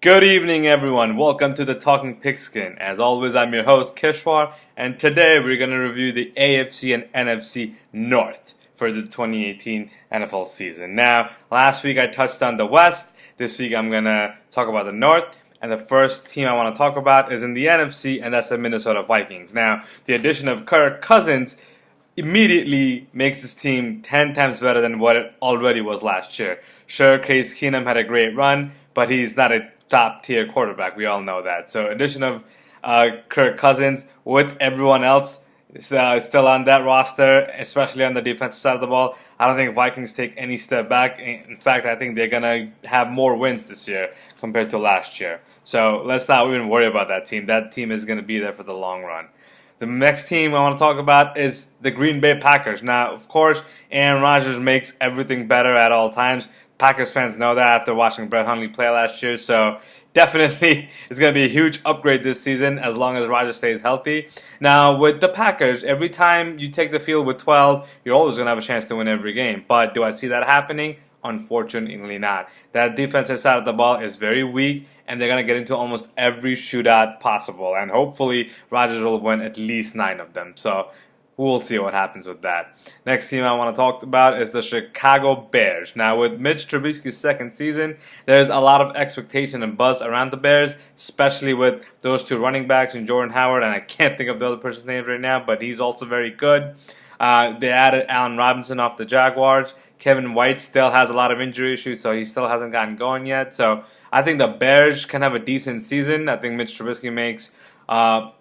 Good evening, everyone. Welcome to the Talking Pigskin. As always, I'm your host, Kishwar, and today we're going to review the AFC and NFC North for the 2018 NFL season. Now, last week I touched on the West. This week I'm going to talk about the North. And the first team I want to talk about is in the NFC, and that's the Minnesota Vikings. Now, the addition of Kirk Cousins immediately makes this team 10 times better than what it already was last year. Sure, Case Keenum had a great run, but he's not a top-tier quarterback. We all know that. So, addition of Kirk Cousins with everyone else still on that roster, especially on the defensive side of the ball, I don't think Vikings take any step back. In fact, I think they're going to have more wins this year compared to last year. So, let's not even worry about that team. That team is going to be there for the long run. The next team I want to talk about is the Green Bay Packers. Now, of course, Aaron Rodgers makes everything better at all times. Packers fans know that after watching Brett Hundley play last year, so definitely it's going to be a huge upgrade this season as long as Rodgers stays healthy. Now, with the Packers, every time you take the field with 12, you're always going to have a chance to win every game. But do I see that happening? Unfortunately not. That defensive side of the ball is very weak, and they're going to get into almost every shootout possible. And hopefully, Rodgers will win at least 9 of them. So, we'll see what happens with that. Next team I want to talk about is the Chicago Bears. Now, with Mitch Trubisky's second season, there's a lot of expectation and buzz around the Bears, especially with those two running backs and Jordan Howard, and I can't think of the other person's name right now, but he's also very good. They added Allen Robinson off the Jaguars. Kevin White still has a lot of injury issues, so he still hasn't gotten going yet. So I think the Bears can have a decent season. I think Mitch Trubisky makes a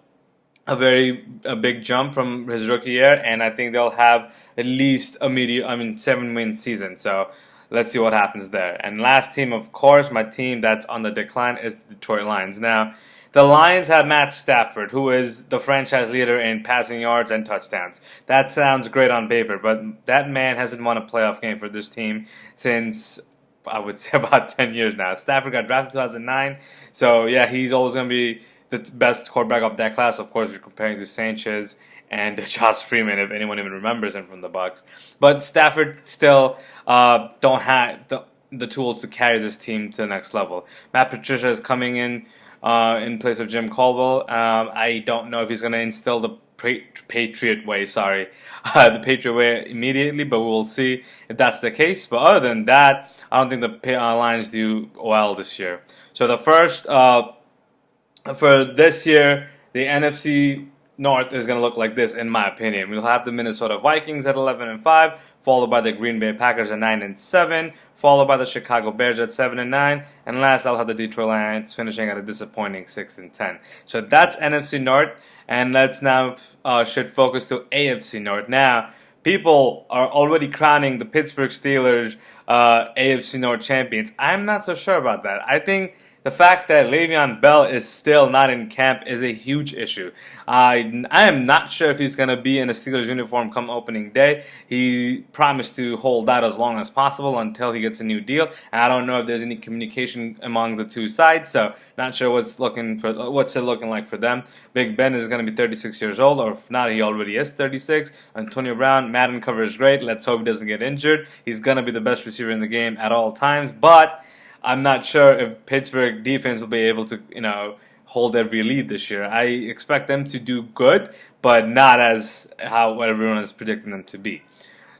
big jump from his rookie year, and I think they'll have at least a 7-win season. So let's see what happens there. And last team, of course, my team that's on the decline is the Detroit Lions. Now, the Lions have Matt Stafford, who is the franchise leader in passing yards and touchdowns. That sounds great on paper, but that man hasn't won a playoff game for this team since, I would say, about 10 years now. Stafford got drafted in 2009, so yeah, he's always going to be the best quarterback of that class. Of course, we're comparing to Sanchez and Josh Freeman, if anyone even remembers him from the Bucs. But Stafford still don't have the tools to carry this team to the next level. Matt Patricia is coming in place of Jim Caldwell. I don't know if he's going to instill the Patriot way, the Patriot way immediately, but we'll see if that's the case. But other than that, I don't think the Lions do well this year. So the first, for this year, the NFC North is going to look like this, in my opinion. We'll have the Minnesota Vikings at 11-5, followed by the Green Bay Packers at 9-7, followed by the Chicago Bears at 7-9, and last I'll have the Detroit Lions finishing at a disappointing 6-10. So that's NFC North, and let's now should focus to AFC North. Now, people are already crowning the Pittsburgh Steelers AFC North champions. I'm not so sure about that. I think the fact that Le'Veon Bell is still not in camp is a huge issue. I am not sure if he's going to be in a Steelers uniform come opening day. He promised to hold out as long as possible until he gets a new deal. And I don't know if there's any communication among the two sides, so not sure what's it looking like for them. Big Ben is going to be 36 years old, or if not, he already is 36. Antonio Brown, Madden cover is great. Let's hope he doesn't get injured. He's going to be the best receiver in the game at all times, but I'm not sure if Pittsburgh defense will be able to, hold every lead this year. I expect them to do good, but not as what everyone is predicting them to be.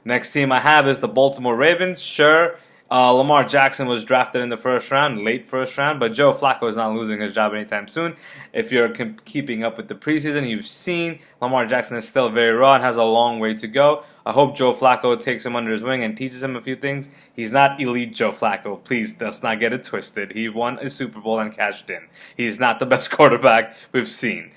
Next team I have is the Baltimore Ravens. Sure, Lamar Jackson was drafted in the first round, late first round, but Joe Flacco is not losing his job anytime soon. If you're keeping up with the preseason, you've seen Lamar Jackson is still very raw and has a long way to go. I hope Joe Flacco takes him under his wing and teaches him a few things. He's not elite Joe Flacco. Please, let's not get it twisted. He won a Super Bowl and cashed in. He's not the best quarterback we've seen.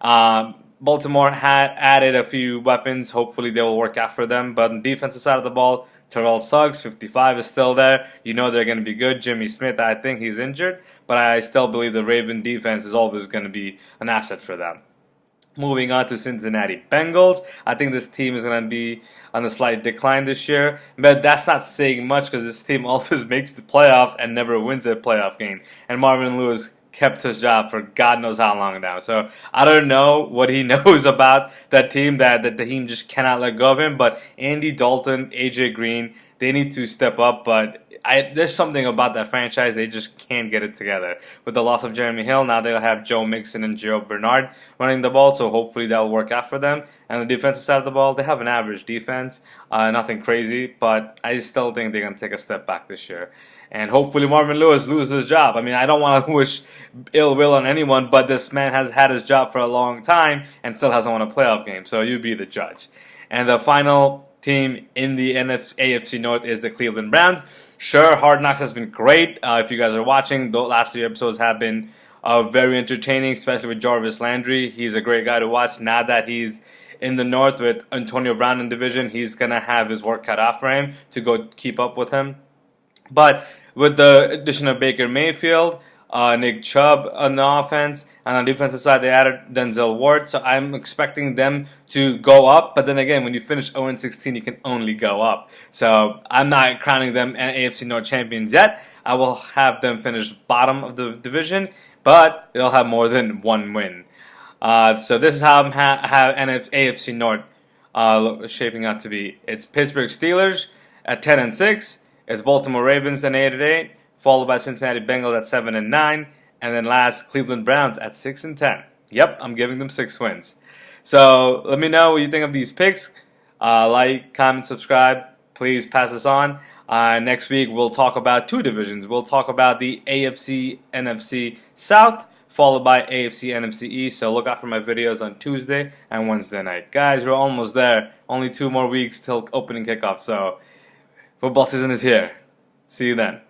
Baltimore had added a few weapons. Hopefully they will work out for them. But on the defensive side of the ball, Terrell Suggs, 55, is still there. You know they're going to be good. Jimmy Smith, I think he's injured. But I still believe the Raven defense is always going to be an asset for them. Moving on to Cincinnati Bengals. I think this team is going to be on a slight decline this year. But that's not saying much because this team always makes the playoffs and never wins a playoff game. And Marvin Lewis kept his job for God knows how long now. So I don't know what he knows about that team that the team just cannot let go of him. But Andy Dalton, AJ Green, they need to step up. But there's something about that franchise, they just can't get it together. With the loss of Jeremy Hill, now they'll have Joe Mixon and Joe Bernard running the ball, so hopefully that'll work out for them. And the defensive side of the ball, they have an average defense, nothing crazy, but I still think they're going to take a step back this year. And hopefully Marvin Lewis loses his job. I mean, I don't want to wish ill will on anyone, but this man has had his job for a long time and still hasn't won a playoff game, so you be the judge. And the final team in the AFC North is the Cleveland Browns. Sure, Hard Knocks has been great. If you guys are watching, the last 3 episodes have been very entertaining, especially with Jarvis Landry. He's a great guy to watch. Now that he's in the North with Antonio Brown in division, he's going to have his work cut out for him to go keep up with him. But with the addition of Baker Mayfield, Nick Chubb on the offense, and on the defensive side they added Denzel Ward, so I'm expecting them to go up. But then again, when you finish 0-16, you can only go up. So I'm not crowning them AFC North champions yet. I will have them finish bottom of the division, but they'll have more than 1 win. So this is how I have AFC North shaping out to be. It's Pittsburgh Steelers at 10-6. It's Baltimore Ravens at 8-8. Followed by Cincinnati Bengals at 7-9, and then last Cleveland Browns at 6-10. Yep, I'm giving them 6 wins. So let me know what you think of these picks. Like, comment, subscribe. Please pass this on. Next week we'll talk about 2 divisions. We'll talk about the AFC NFC South, followed by AFC NFC East. So look out for my videos on Tuesday and Wednesday night. Guys, we're almost there. Only 2 more weeks till opening kickoff. So football season is here. See you then.